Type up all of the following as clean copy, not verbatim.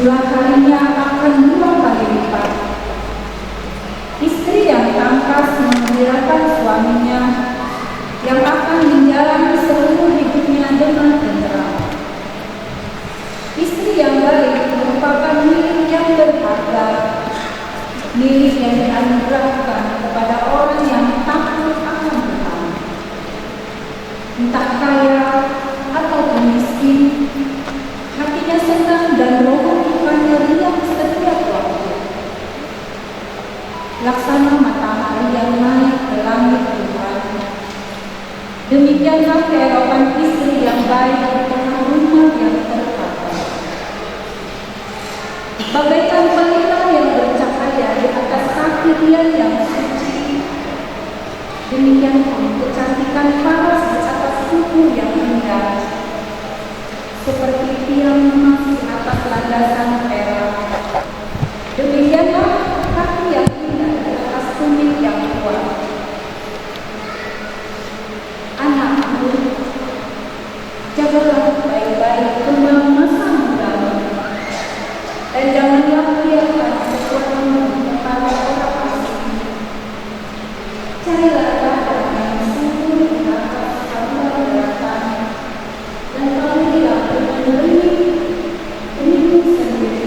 jumlah harinya akan 2 kali lipat. Istri yang tangkas mengembirakan suaminya, yang akan menjalani seluruh hidupnya dengan tenteram. Istri yang baik merupakan milik yang berharga, milik yang dianugerahkan kepada orang yang takut akan Tuhan. Entah kaya ataupun miskin, hatinya senang dan romantikanya riang setiap waktu. Laksana matahari yang naik ke langit Tuhan, demikianlah keelokan istri yang baik di tengah rumah yang tertata. Bagaikan pelita yang bercahaya di atas kaki dia yang suci, demikian pun kecantikan paras di atas tubuh yang indah, seperti tiang emas di atas landasan perak. Demikianlah kaki yang indah di atas tumit yang kuat. Anakku, jagalah baik-baik kembang masa mudamu, dan janganlah biarkan kekuatanmu kepada orang asing. Carilah badan yang subur di atas saluran daratan, dan kawinlah dengan dirimu sendiri.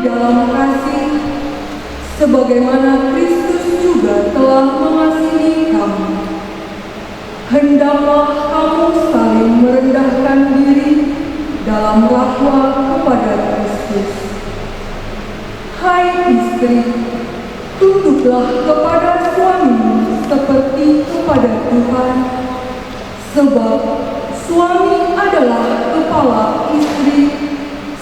dalam kasih, sebagaimana Kristus juga telah mengasihi kamu. Hendaklah kamu saling merendahkan diri dalam rahma kepada Kristus. Hai istri, tunduklah kepada suamimu seperti kepada Tuhan, sebab suami adalah kepala istri,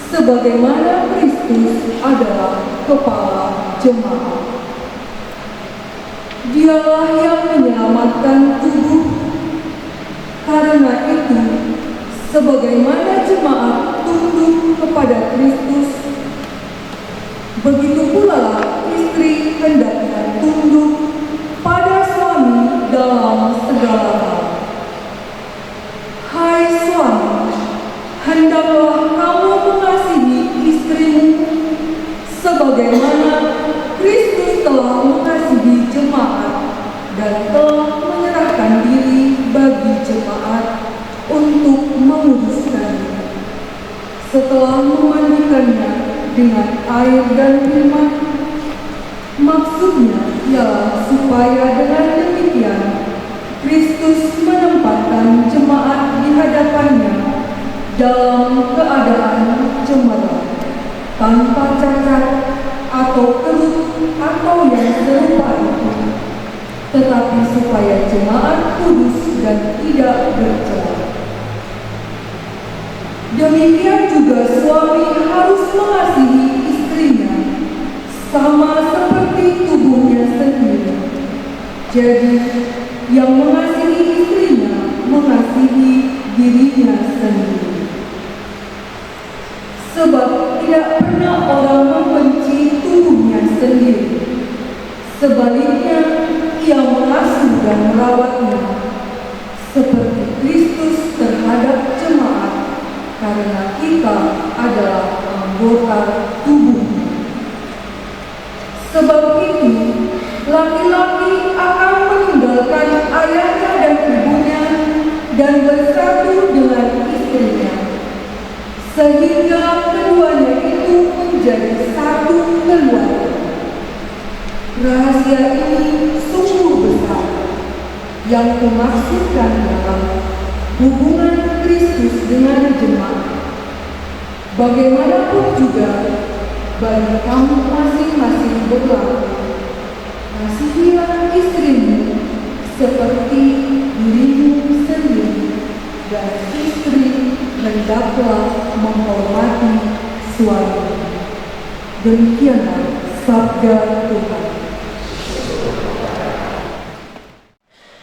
sebagaimana Kristus adalah kepala jemaat. Dialah yang menyelamatkan tubuh. Karena itu, sebagaimana jemaat tunduk kepada Kristus, begitu pula istri hendaknya tunduk pada suami dalam segala hal. Hai suami, hendaklah kamu mengasihi istrimu sebagaimana Kristus telah mengasihi jemaat dan telah menyerahkan diri bagi jemaat untuk menguduskannya, setelah memandikannya dengan air dan firman. Maksudnya ialah supaya dengan demikian Kristus menempatkan jemaat di hadapannya dalam keadaan cemerlang, tanpa cacat atau kerut atau yang serupa itu, tetapi supaya jemaat kudus dan tidak bercela. Demikian juga suami harus mengasihi istrinya sama seperti tubuhnya sendiri. Jadi, yang mengasihi istrinya mengasihi dirinya sendiri. Sebab tidak pernah orang membenci tubuhnya sendiri. Sebaliknya, ia mengasuh dan merawatnya, seperti Kristus terhadap jemaat, karena kita adalah anggota tubuhnya. Sebab itu, laki-laki akan meninggalkan ayahnya dan ibunya dan bersatu dengan istrinya, sehingga keduanya itu menjadi satu keluarga. Rahasia ini sungguh besar, yang dimaksudkan dalam hubungan Kristus dengan jemaat. Bagaimanapun juga, bagi kamu masing-masing berlaku, kasihilah istrimu seperti dirimu sendiri, dan istri hendaklah menghormati suami. Demikianlah sabda Tuhan.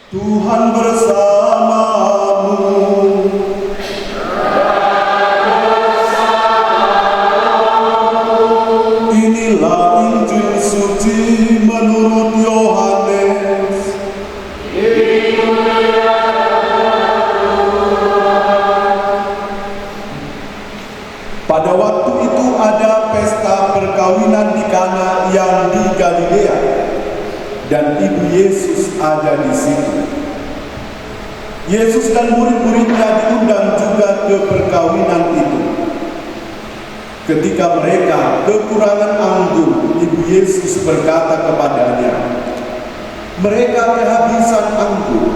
Tuhan bersamamu. Inilah Injil suci menurut Yohanes. Pada waktu itu ada pesta perkawinan di Kana yang di Galilea, dan ibu Yesus ada di situ. Yesus dan murid-muridnya diundang juga ke perkawinan itu. Ketika mereka kekurangan anggur, ibu Yesus berkata kepadanya, "Mereka kehabisan anggur."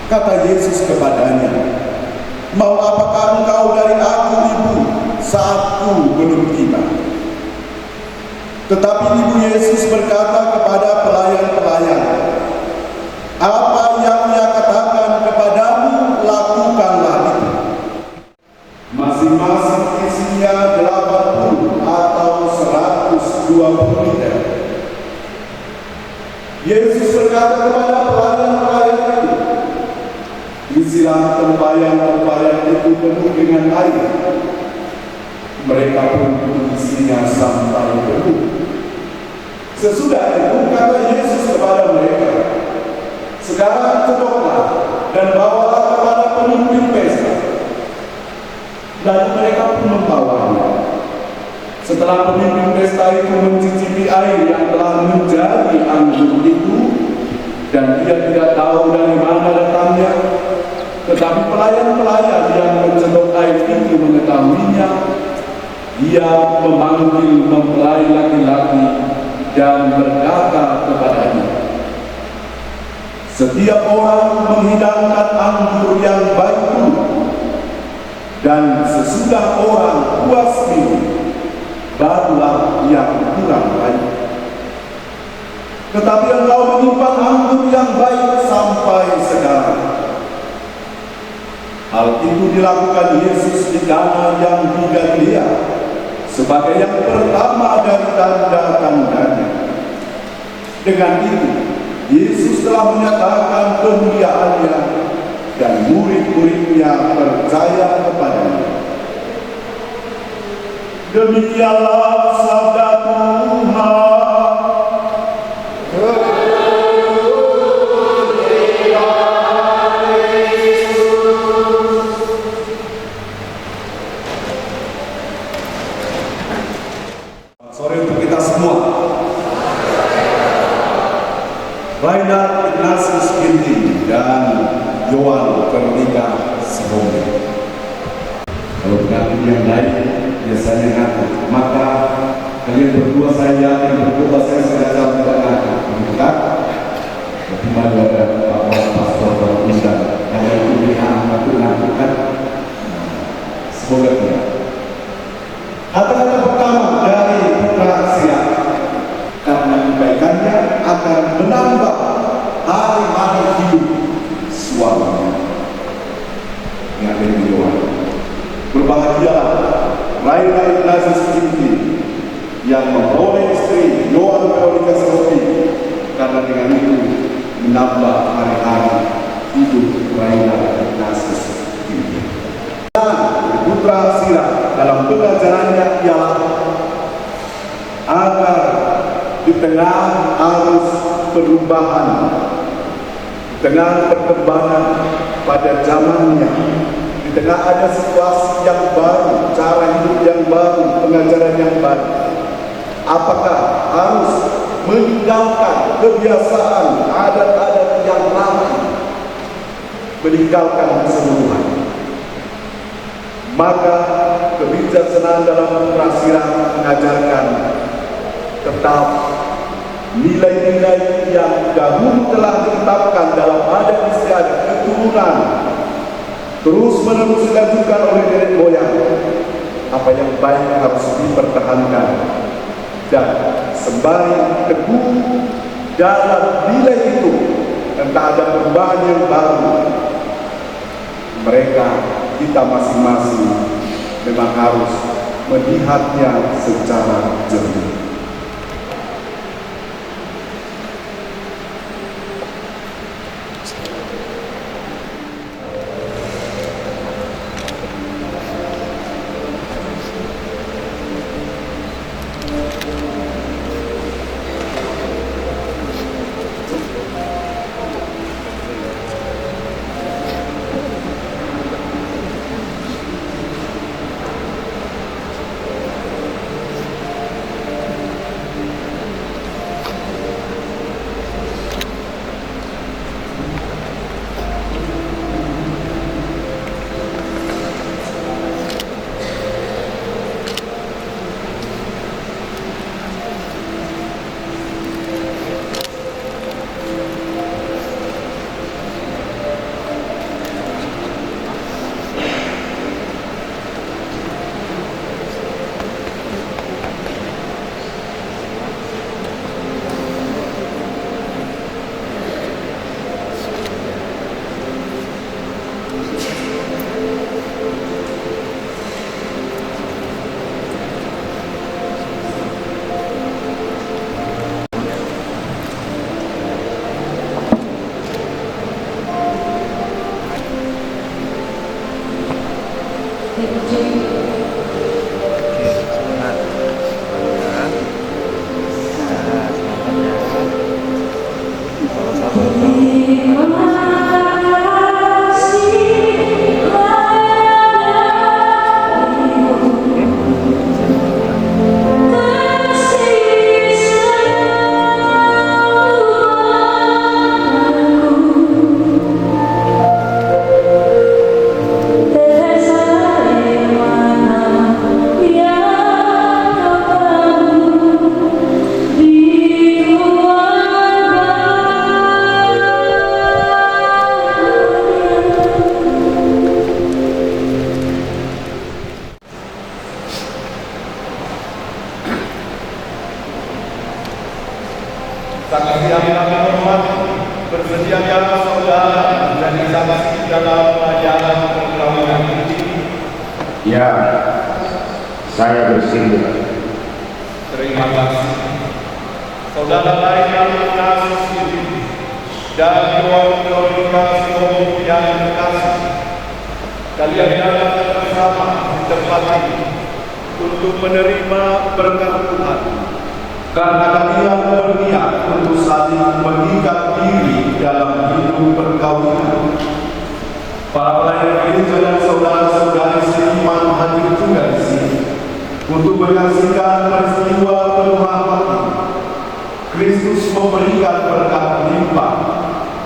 Kata Yesus kepadanya, "Mau apakah engkau dari aku, ibu, saatku belum tiba?" Tetapi ibu Yesus berkata kepada pelayan-pelayan, "Apa yang ia katakan kepadamu, lakukanlah itu." Masing-masing isinya 80 atau 120 liter. Yesus berkata kepada pelayan-pelayan itu, "Isilah tempayan-tempayan itu penuh dengan air." Mereka pun mengisinya sampai penuh. Sesudah itu kata Yesus kepada mereka, "Sekarang cedoklah dan bawalah kepada pemimpin pesta." Lalu mereka pun membawanya. Setelah pemimpin pesta itu mencicipi air yang telah menjadi anggur itu, dan dia tidak tahu dari mana datangnya, tetapi pelayan-pelayan yang mencedok air itu mengetahuinya, Ia memanggil mempelai laki-laki dan berkata kepadanya, "Setiap orang menghidangkan anggur yang baik dulu, dan sesudah orang puas minum, barulah yang kurang baik. Tetapi engkau menyimpan anggur yang baik sampai sekarang." Hal itu dilakukan Yesus di Kana yang di Galilea sebagai yang pertama dari tanda-tandanya. Dengan itu, Yesus telah menyatakan kemuliaannya dan murid-muridnya percaya kepadanya. Demikianlah sabda Tuhan. Sore untuk kita semua. Rainer Ignatius Ginting dan Yohan Veronica Sihombing. Kalau pengantin yang lain biasanya ngaku, maka kalian berdua saya yakin berdua saya sengaja tidak ngaku, bukan? Tapi malu ada Bapak Pastor Bapak Ustaz, ada pilihan ngaku kan? Semoga tidak. Kata-kata pertama dari putra siap, karena kebaikannya akan menambah hari-hari hidup suaminya. Yang kedua, berbahagialah Rainer Ignatius Ginting yang memperoleh istri Yohan Veronica Sihombing, karena dengan itu menambah hari-hari hidup Rainer Ignatius Ginting. Putra Sirah dalam pengajarannya ialah agar di tengah arus perubahan, di tengah perkembangan pada zamannya, di tengah ada situasi yang baru, cara hidup yang baru, pengajaran yang baru, apakah harus meninggalkan kebiasaan adat-adat yang lama, meninggalkan keseluruhan? Maka kebijaksanaan dalam Putra Sirah mengajarkan tetap nilai-nilai yang dahulu telah ditetapkan dalam adat istiadat keturunan terus-menerus dilanjutkan oleh nenek moyang. Apa yang baik harus dipertahankan dan sembari teguh dalam nilai itu, entah ada perubahan yang baru, mereka kita masing-masing memang harus melihatnya secara jernih. Saksi yang kami hormati, bersediakah saudara menjadi saksi dalam pelajaran perkawinan ini? Ya, saya bersedia. Terima kasih. Saudara lain yang mengaku diri dan komunikasi yang terkasih, kalian datang bersama di tempat ini untuk menerima berkat Tuhan. Karena kalian berniat untuk saling mengikat diri dalam hidup perkawinan. Para pelayan gereja dan saudara-saudari seiman hadir juga di sini untuk menyaksikan peristiwa penuh hati. Kristus memberikan berkat limpah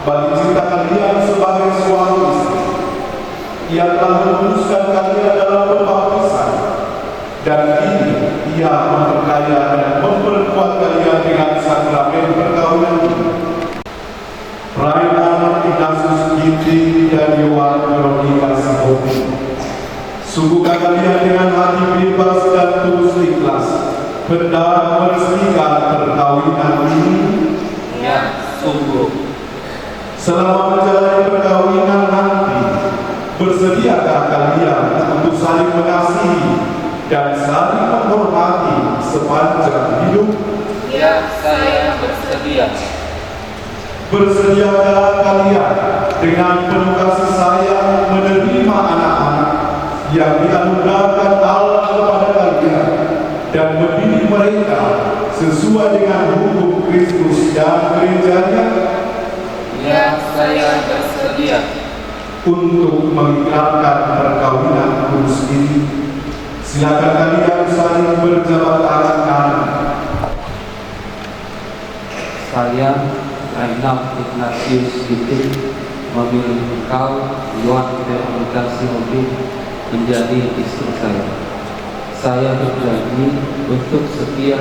bagi cinta kalian sebagai suami istri. Ia telah memutuskan kalian dalam pembaptisan, dan kini Ia memperkaya dan memperkuat kalian dengan sakramen perkawinan ini. Raina Ignatius Ginting dan Yohan Veronica Sihobi, sungguhkah kalian dengan hati bebas dan tulus ikhlas hendak meresmikan perkawinan ini? Ya, sungguh. Selama menjalani perkawinan nanti, bersediakah kalian untuk saling mengasihi dan saling menghormati sepanjang hidup? Ya, saya bersedia. Bersediakah kalian dengan penuh kasih sayang menerima anak-anak yang dianugerahkan Allah kepada kalian dan mendidik mereka sesuai dengan hukum Kristus dan gerejanya? Ya, saya bersedia. Untuk mengikrarkan perkawinan kudus ini, silakan kalian saling berjabat tangan kanan. Saya, Raina Ignatius Ginting, memilih engkau, Yohan Veronica Sihobi, menjadi istri saya. Saya berjanji untuk setia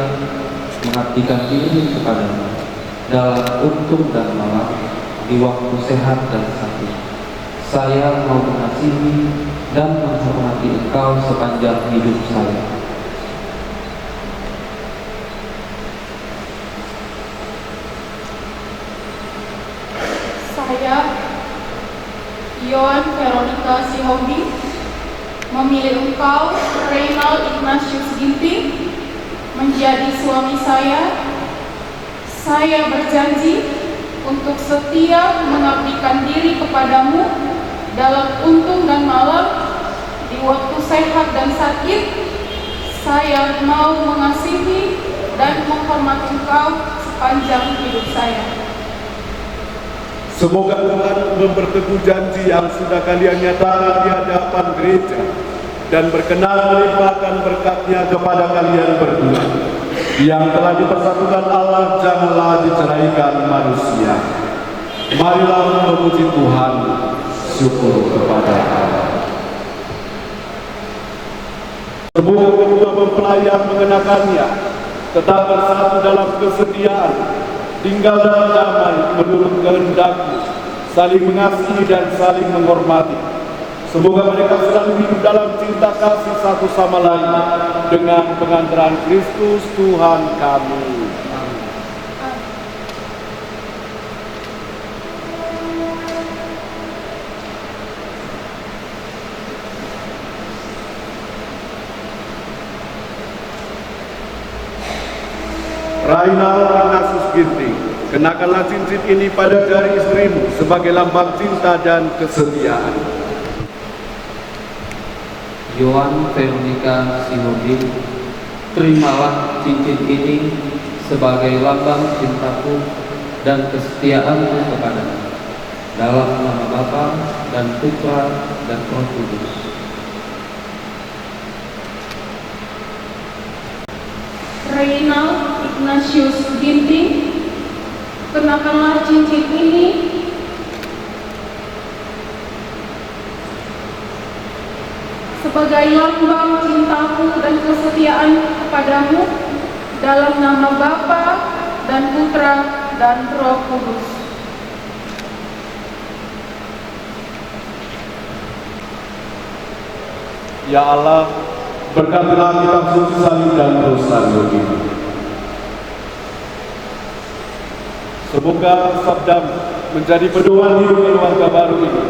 mengabdikan diri kepadamu dalam untung dan malam, di waktu sehat dan sakit. Saya mau mengasihi dan menghormati engkau sepanjang hidup saya. Saya, Yohan Veronica Sihobi, memilih engkau, Raina Ignatius Ginting, menjadi suami saya. Saya berjanji untuk setia mengabdikan diri kepadamu dalam untung dan malam, di waktu sehat dan sakit. Saya mau mengasihi dan menghormati engkau sepanjang hidup saya. Semoga Tuhan memperteguh janji yang sudah kalian nyatakan di hadapan gereja dan berkenan melimpahkan berkat-Nya kepada kalian berdua. Yang telah dipersatukan Allah janganlah diceraikan manusia. Marilah memuji Tuhan, syukur kepada Allah. Semoga kedua mempelai yang mengenakannya tetap bersatu dalam kesetiaan, tinggal dalam damai menurut kehendak-Mu, saling mengasihi dan saling menghormati. Semoga mereka selalu hidup dalam cinta kasih satu sama lain dengan pengantaran Kristus Tuhan kami. Raina Ignatius Ginting, kenakanlah cincin ini pada jari istrimu sebagai lambang cinta dan kesetiaan. Yohan Veronica Sihobi, terimalah cincin ini sebagai lambang cintaku dan kesetiaanku kepadamu, dalam nama Bapa dan Putra dan Roh Kudus. Raina Ignatius Ginting, kenakanlah cincin ini sebagai lambang cintaku dan kesetiaan kepadamu, dalam nama Bapa dan Putra dan Roh Kudus. Ya Allah, berkatilah kitab suci salib dan terus radio ini. Semoga sabdamu menjadi pedoman hidup keluarga baru ini.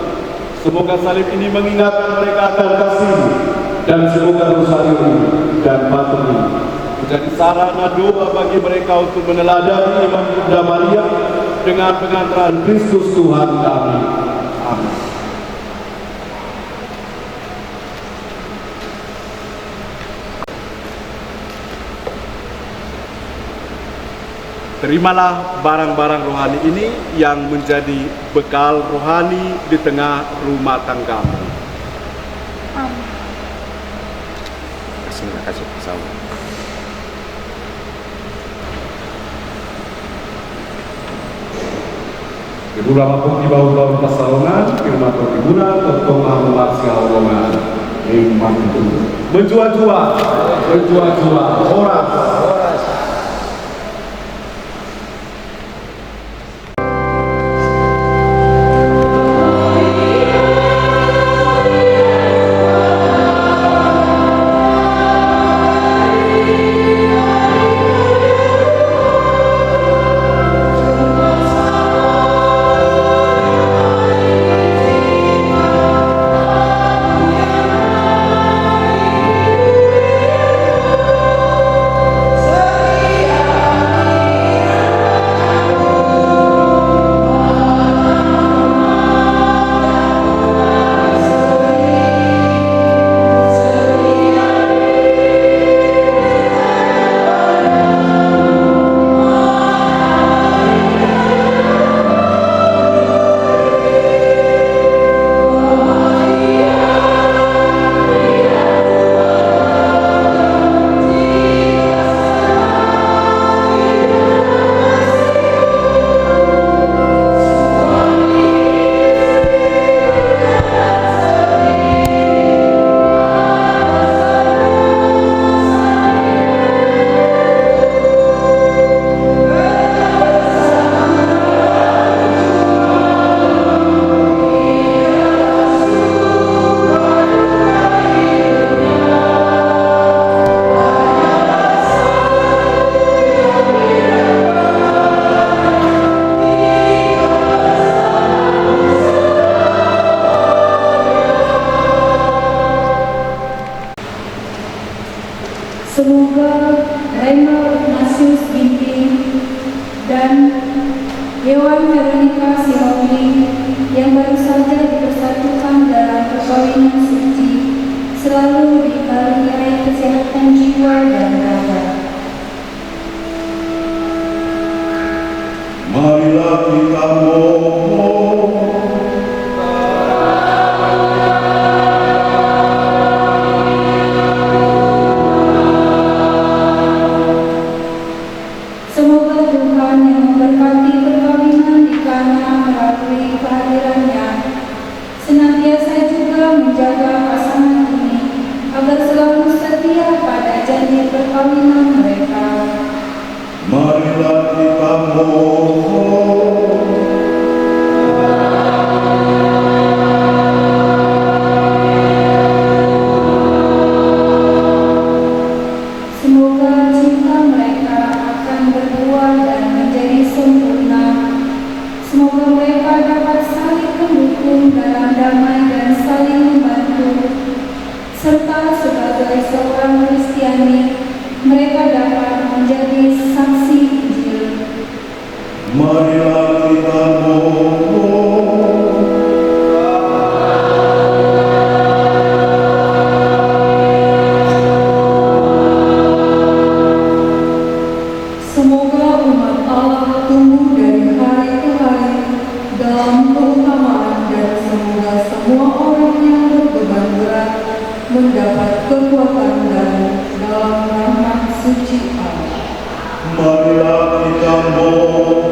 Semoga salib ini mengingatkan mereka akan kasih-Mu, dan semoga rosario ini dan patung ini menjadi sarana doa bagi mereka untuk meneladani iman Bunda Maria dengan pengantaran Kristus Tuhan kami. Amin. Terimalah barang-barang rohani ini yang menjadi bekal rohani di tengah rumah tanggamu. Amin. Kasih pesawat. Kedua lapuk di bawah pasalongan, firman perkebunan, tertongah memarsial roman. Iman itu menjua-jua, oras. Semoga Reno Ignatius Ginting dan Yohan Veronica Sinopli yang baru saja dipersatukan dalam perkawinan suci selalu dikaruniai kesehatan jiwa dan raga. Marilah kita mohon. Semoga Tuhan yang memberkati perkawinan di Kana melalui kehadirannya senantiasa juga menjaga pasangan ini agar selalu setia pada janji perkawinan mereka. Marilah kita mohon. Semoga cinta mereka akan berbuah dan menjadi sempurna. Semoga mereka dapat saling mendukung dalam damai dan saling membantu. Serta sebagai seorang Kristiani, mereka dapat menjadi saksi Injil. Marilah kita mohon. Semoga umat Allah tumbuh dari hari ke hari dalam keutamaan dan semoga semua orang yang berbeban berat mendapat kekuatan dan dalam rahmat suci Allah. Marilah kita mohon.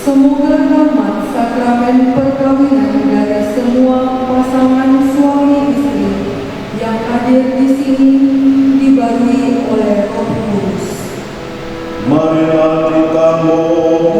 Semoga rahmat sakramen perkawinan dari semua pasangan suami istri yang hadir di sini dibarui oleh Roh Kudus. Marilah kita mohon.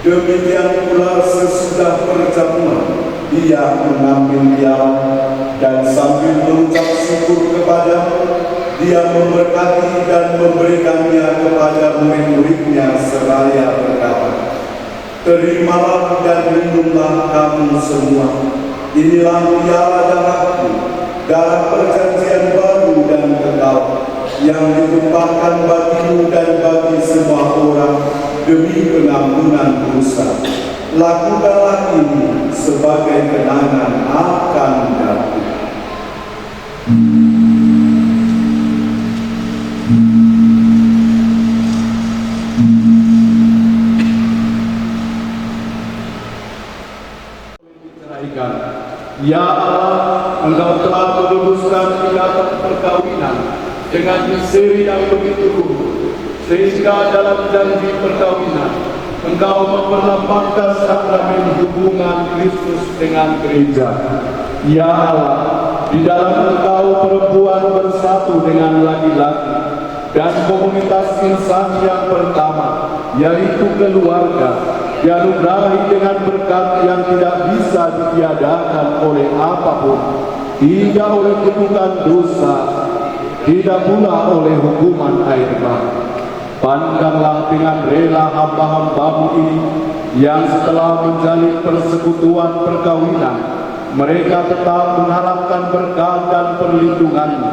Demikian pula sesudah perjamuan, Ia mengambil piala dan sambil mengucap syukur kepada-Nya, Dia memberkati dan memberikannya kepada murid-muridnya seraya berkata, "Terimalah dan minumlah kamu semua. Inilah piala darahku, darah perjanjian baru dan kekal, yang ditumpahkan bagimu dan bagi semua orang demi pengampunan dosa. Lakukanlah ini sebagai kenangan akan aku." Ya Allah, Engkau telah meluruskan ikatan perkawinan dengan misteri yang begitu luhur, sehingga dalam janji perkawinan Engkau memperlambangkan sakramen hubungan Kristus dengan gereja. Ya Allah, di dalam Engkau perempuan bersatu dengan laki-laki dan komunitas insan yang pertama, yaitu keluarga, dianugerahi dengan berkat yang tidak bisa ditiadakan oleh apapun, tidak oleh kutukan dosa, tidak pula oleh hukuman air bah. Pandanglah dengan rela hamba-hambamu ini, yang setelah menjalin persekutuan perkawinan, mereka tetap mengharapkan berkat dan perlindungan-Mu.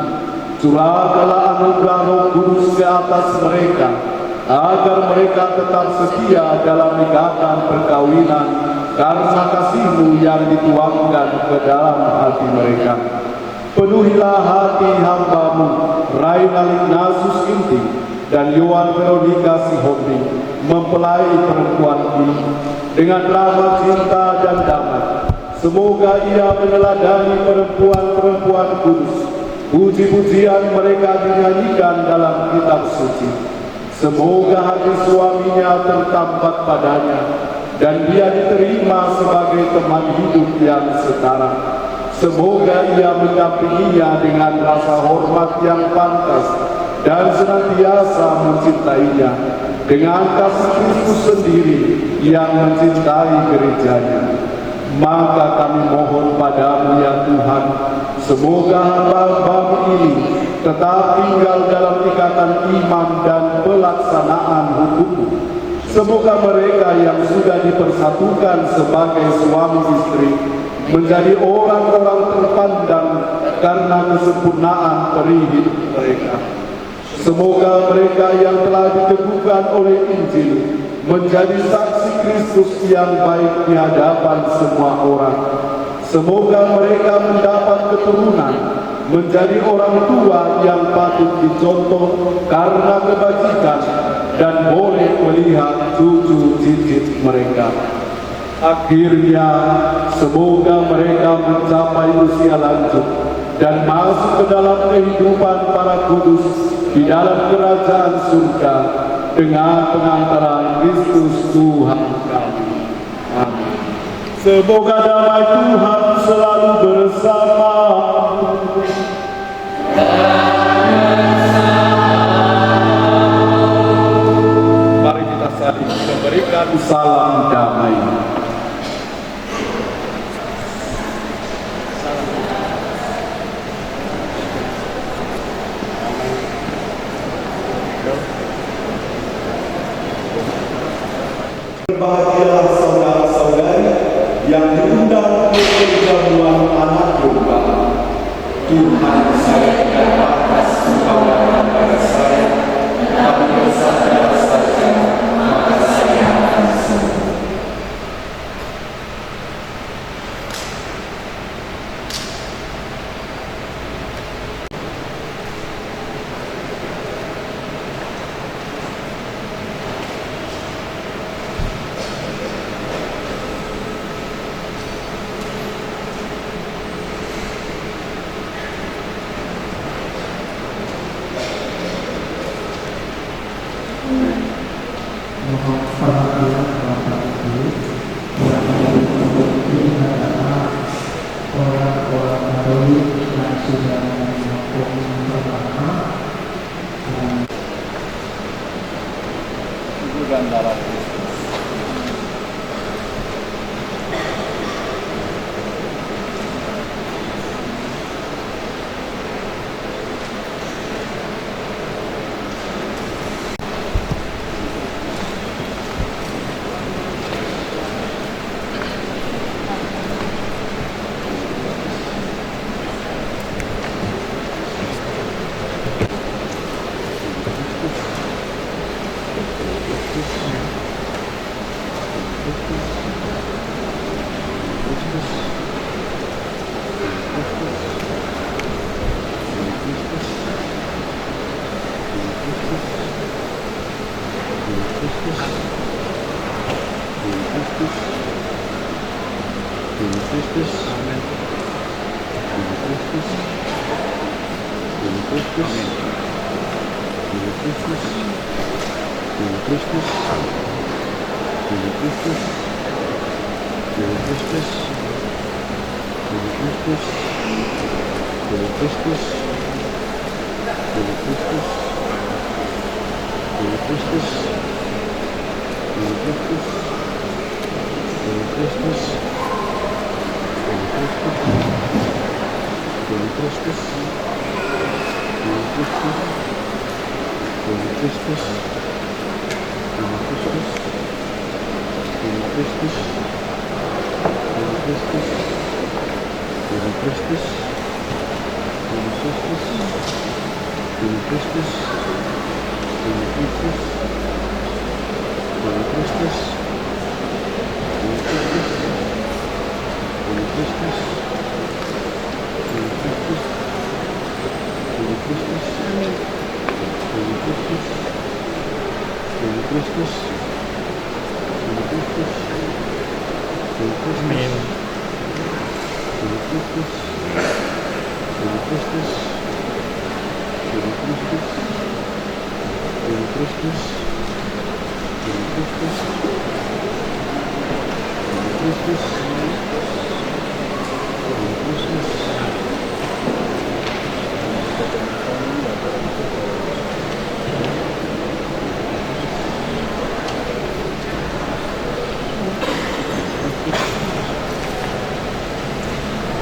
Curahkanlah anugerah Roh Kudus ke atas mereka, agar mereka tetap setia dalam ikatan perkawinan karena kasih-Mu yang dituangkan ke dalam hati mereka. Penuhilah hati hamba-Mu Raina Ignatius Inti dan Yohan Veronica Sihombing, mempelai perempuan ini, dengan rahmat cinta dan damai. Semoga ia meneladani perempuan-perempuan kudus. Puji-pujian mereka dinyanyikan dalam kitab suci. Semoga hati suaminya tertambat padanya, dan dia diterima sebagai teman hidup yang setara. Semoga ia mendampinginya dengan rasa hormat yang pantas, dan senantiasa mencintainya dengan kasih Kristus sendiri yang mencintai gerejanya. Maka kami mohon padamu ya Tuhan, semoga hamba-Mu ini tetap tinggal dalam ikatan iman dan pelaksanaan hukum-Mu. Semoga mereka yang sudah dipersatukan sebagai suami istri menjadi orang-orang terpandang karena kesempurnaan peri hidup mereka. Semoga mereka yang telah diteguhkan oleh Injil menjadi saksi Kristus yang baik di hadapan semua orang. Semoga mereka mendapat keturunan, menjadi orang tua yang patut dicontoh karena kebajikan, dan boleh melihat cucu cicit mereka. Akhirnya, semoga mereka mencapai usia lanjut dan masuk ke dalam kehidupan para kudus di dalam kerajaan surga dengan pengantaran Kristus Tuhan kami. Amin. Semoga damai Tuhan selalu bersama. Mari kita saling memberikan salam damai. Berbahagialah saudara-saudari yang diundang ke perjamuan anak domba. Tuhan, saya tidak pantas Engkau datang pada saya, tapi bersabda saja, maka saya akan sembuh. Mohon perhatian Bapak Ibu yang mengikuti adalah orang-orang Katolik yang sudah melakukan pertama Tubuh dan darah Kristus.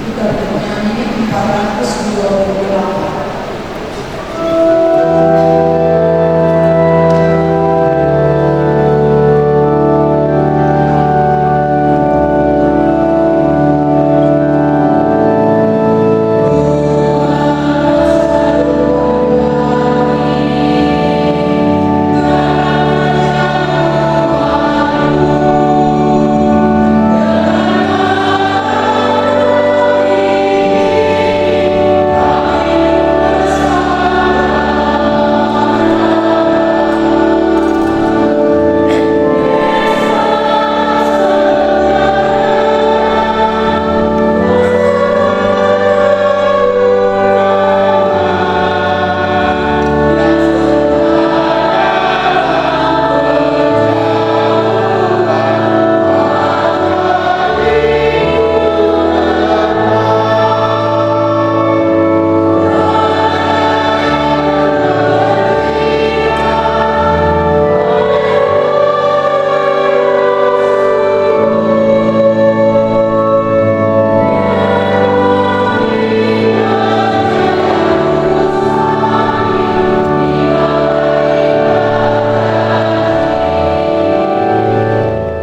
Kita bernyanyi 428.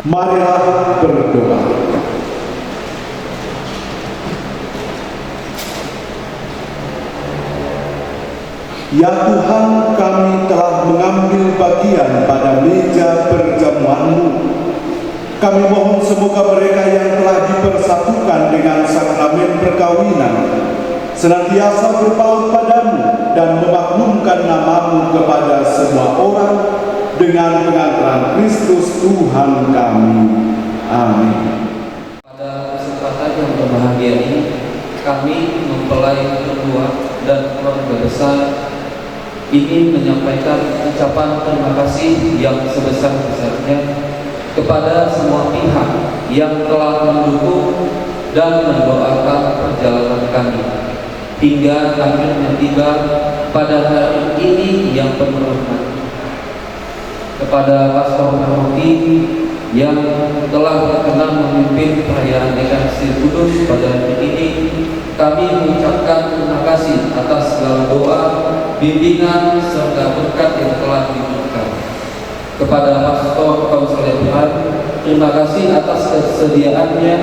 Marilah berdoa. Ya Tuhan, kami telah mengambil bagian pada meja perjamuan-Mu. Kami mohon semoga mereka yang telah dipersatukan dengan sakramen perkawinan senantiasa berpaut padamu dan memaklumkan nama-Mu kepada semua orang dengan pengantaran Kristus Tuhan kami. Amin. Pada kesempatan yang berbahagia ini, kami mempelai kedua dan keluarga besar ingin menyampaikan ucapan terima kasih yang sebesar-besarnya kepada semua pihak yang telah mendukung dan mendoakan perjalanan kami hingga akhirnya tiba pada hari ini yang penuh rahmat. Kepada Pastor Paroki yang telah berkenan memimpin perayaan Ekaristi Kudus pada hari ini, kami mengucapkan terima kasih atas segala doa, bimbingan, serta berkat yang telah diberikan. Kepada Pastor Konselor Tuhan, terima kasih atas kesediaannya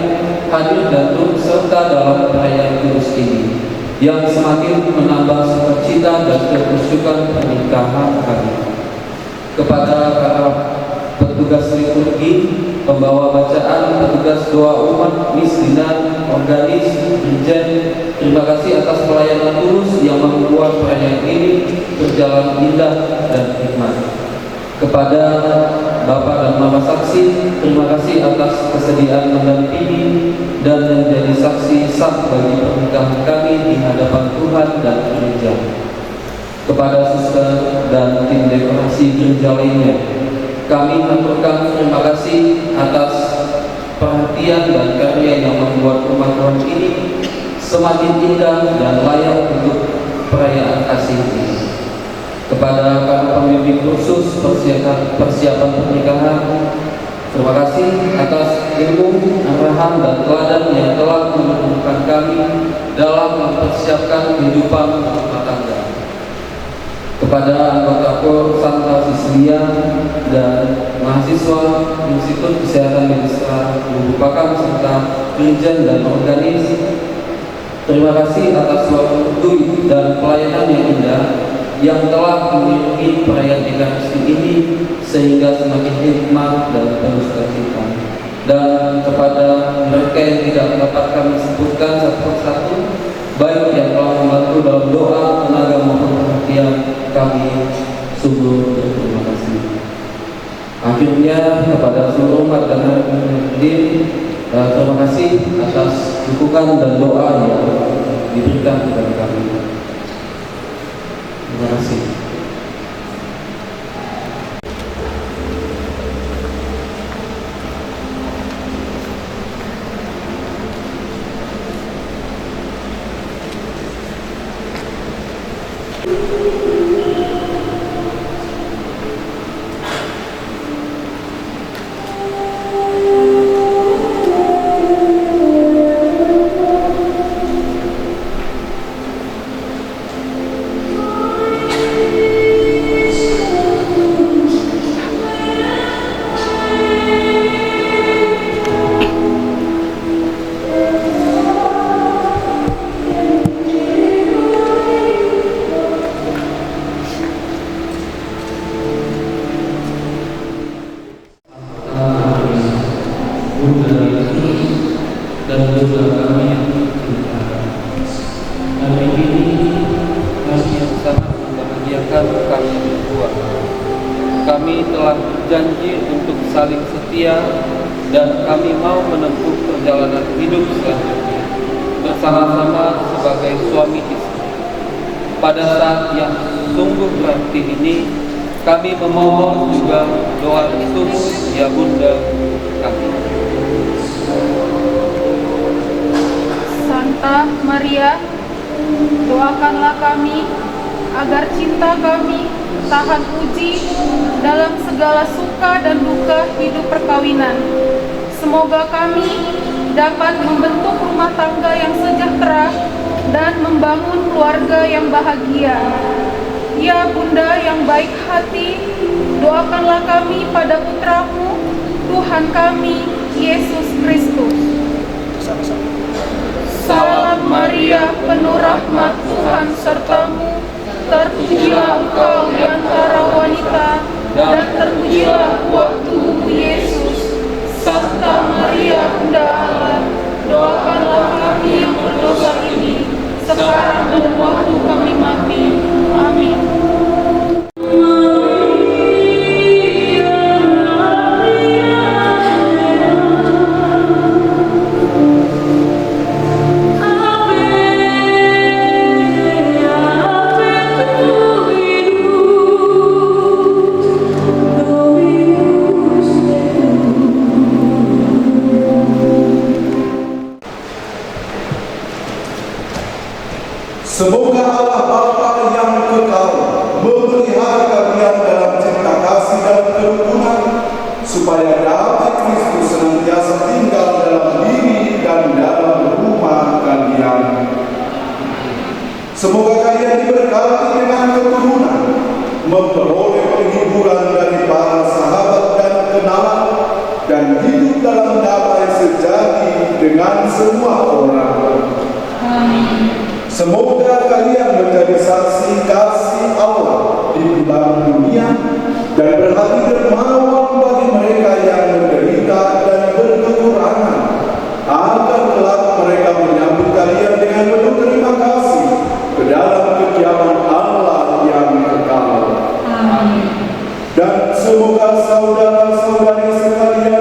hadir dan turut serta dalam perayaan kudus ini yang semakin menambah sukacita dan kekusyukan pernikahan kami. Kepada para petugas liturgi, pembawa bacaan, petugas doa umat, misdinan, organis, dirjen, terima kasih atas pelayanan tulus yang membuat perayaan ini berjalan indah dan hikmat. Kepada terima kasih atas kesediaan mendampingi dan menjadi saksi sah bagi pernikahan kami di hadapan Tuhan dan gereja. Kepada suster dan tim dekorasi gereja lainnya, kami mengaturkan terima kasih atas perhatian dan karya yang membuat rumah Tuhan ini semakin indah dan layak untuk perayaan kasih ini. Kepada para pembimbing kursus persiapan pernikahan, terima kasih atas ilmu, arahan, dan teladan yang telah menumbuhkan kami dalam mempersiapkan kehidupan rumah tangga. Kepada anggota KOR Santa Sisilia dan mahasiswa Institut Kesehatan Medistra Guru Pakam serta Dirjen dan Organis, terima kasih atas waktu dan pelayanan yang indah yang telah mengiringi perayaan Ekaristi ini sehingga semakin hikmat dan penuh sukacita. Dan kepada mereka yang tidak dapat kami sebutkan satu persatu, baik yang telah membantu dalam doa, tenaga maupun perhatian, kami sungguh berterima kasih. Akhirnya kepada seluruh umat dan hadirin, terima kasih atas dukungan dan doa yang diberikan kepada kami. Terima kasih. dan dosa kami yang berdosa. Hari ini kami yang sangat membahagiakan kami berdua. Kami telah berjanji untuk saling setia dan kami mau menempuh perjalanan hidup selanjutnya bersama-sama sebagai suami istri. Pada saat yang sungguh berarti ini, kami memohon juga doa itu, ya Bunda kami. Santa Maria, doakanlah kami agar cinta kami tahan uji dalam segala suka dan duka hidup perkawinan. Semoga kami dapat membentuk rumah tangga yang sejahtera dan membangun keluarga yang bahagia. Ya Bunda yang baik hati, doakanlah kami pada putra-Mu, Tuhan kami, Yesus Kristus. Salam Maria, penuh rahmat, Tuhan sertamu. Terpujilah engkau di antara wanita, dan terpujilah buah tubuhmu Yesus. Santa Maria, Bunda Allah, doakanlah kami yang berdosa ini, sekarang dan waktu kami mati. Amin. Semoga Allah Bapa yang kekal memelihara kalian dalam cinta kasih dan kerukunan, supaya damai Kristus senantiasa tinggal dalam diri dan dalam rumah kalian. Semoga kalian diberkati dengan keturunan, memperoleh penghiburan dari para sahabat dan kenalan, dan hidup dalam damai sejati dengan semua orang. Amin. Semoga kalian menjadi saksi kasih Allah di dalam dunia dan berhati dermawan bagi mereka yang menderita dan berkekurangan, agar kelak mereka menyambut kalian dengan penuh terima kasih ke dalam kediaman Allah yang kekal. Amin. Dan semoga saudara-saudari sekalian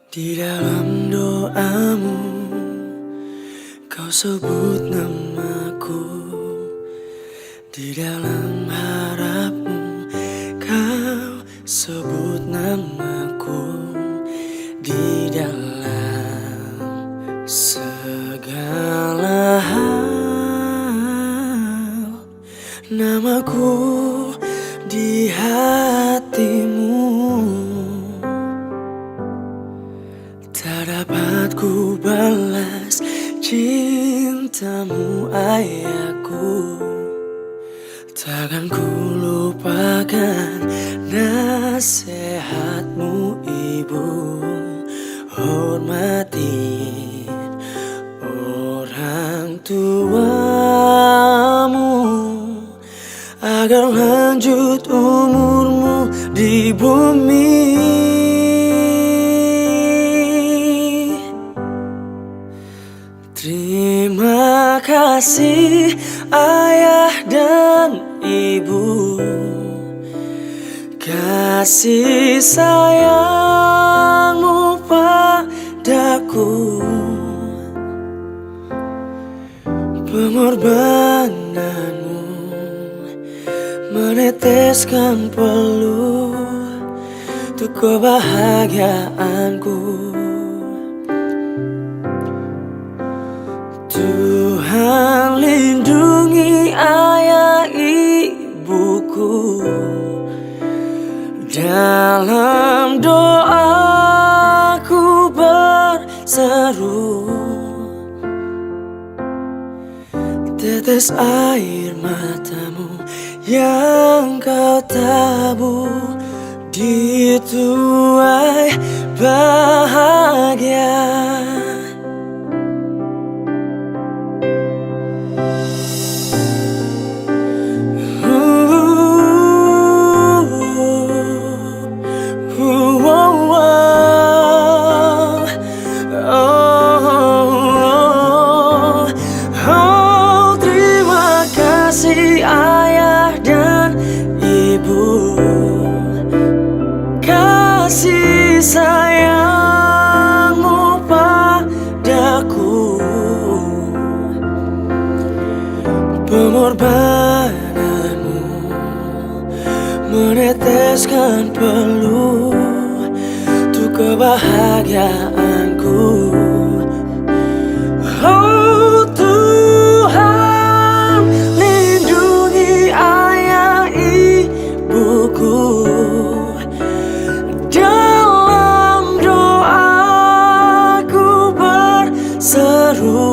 Di dalam doamu kau sebut namaku, di dalam harapmu kau sebut namaku, di dalam segala hal namaku di hatimu. Tak dapat ku balas cintamu ayahku, takkan ku lupakan nasihatmu ibu. Hormati orang tuamu agar lanjut umurmu di bumi. Terima kasih ayah dan ibu, kasih sayangmu padaku, pengorbananmu meneteskan peluh untuk kebahagiaanku. Tuhan lindungi ayah ibuku, dalam doaku berseru. Tetes air matamu yang kau tabur di tuai bahagia. Ayah dan ibu, kasih sayangmu padaku, pengorbananmu meneteskan peluh untuk kebahagiaanku. Oh Tuhan, lindungi ayah ibuku, dalam doaku berseru.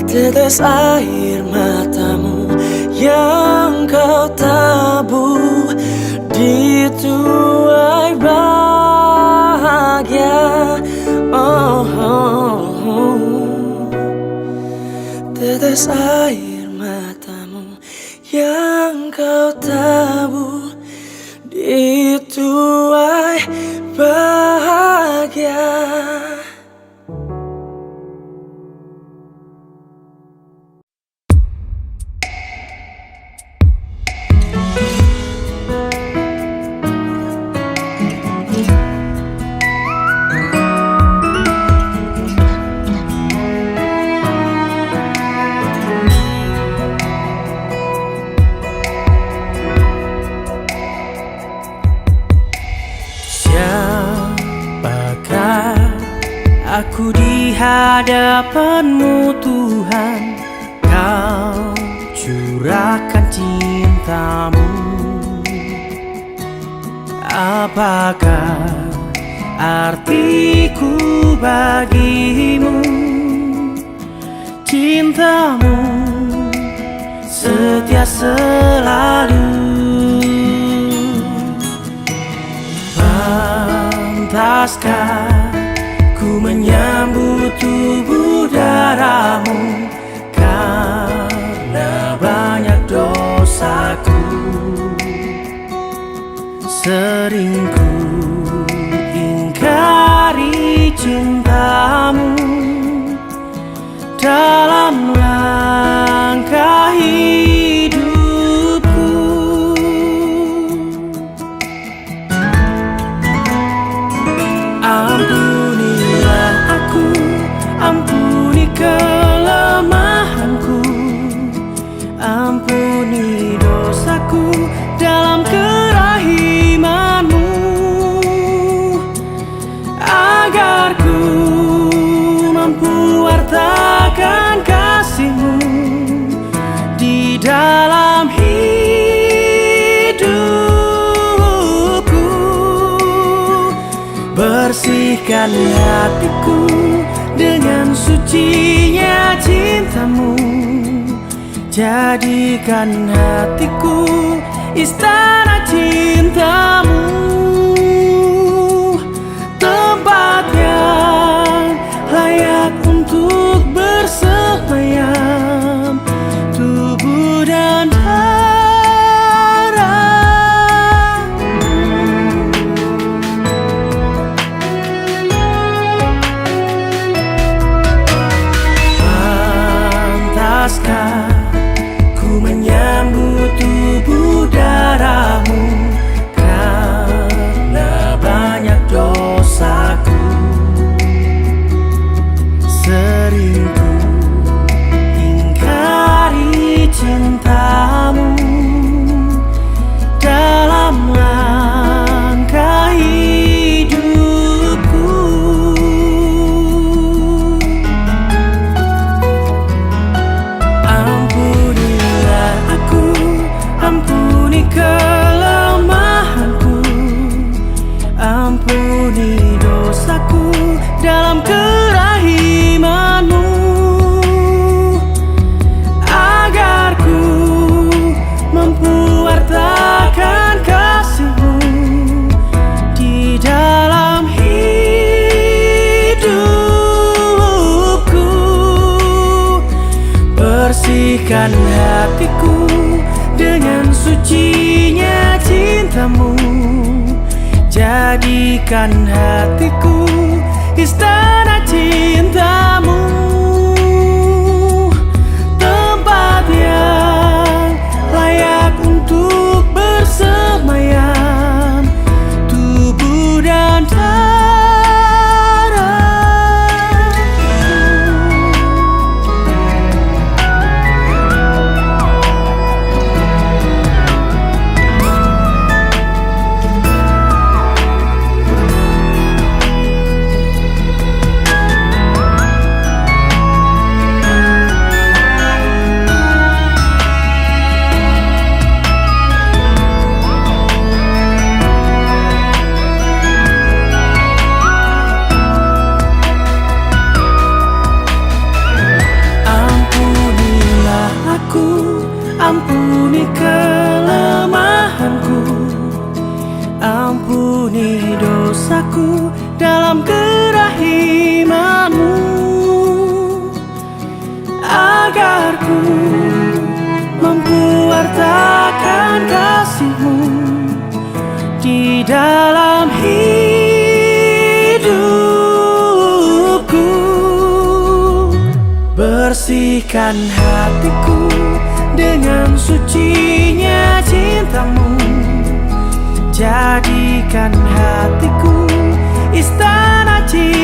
Tetes air matamu yang kau tabur di tuai bahagia. Tetes air matamu yang kau tabur di tuai bahagia. Aku di hadapan-Mu Tuhan, Kau curahkan cinta-Mu. Apakah artiku bagimu? Cinta-Mu setia selalu. Pantaskah ku menyambut tubuh darah-Mu karena banyak dosaku. Sering ku ingkari wartakan kasih-Mu di dalam hidupku. Bersihkan hatiku dengan sucinya cinta-Mu, jadikan hatiku istana cinta-Mu, tempat yang layak untuk bersemayam tubuh dan darah. Pantaskah ku menyambut tubuh darah-Mu karena banyak dosaku. Sering ku ingkari cinta-Mu dalam langkah hidupku. Ampunilah aku, ampuni kelemahanku, ampuni dosaku dalam kerahiman-Mu, agar ku mampu wartakan kasih-Mu di dalam hidupku. Bersihkan hatiku dengan sucinya cinta-Mu, jadikan hatiku istana cinta-Mu, tempat yang layak untuk bersemayam tubuh dan darah. Ampunilah aku, ampuni kelemahanku, ampuni dosaku dalam kerahiman-Mu, agar ku mampu wartakan kasih-Mu di dalam hidupku. Bersihkan hatiku dengan sucinya cinta-Mu, jadikan hatiku istana cinta.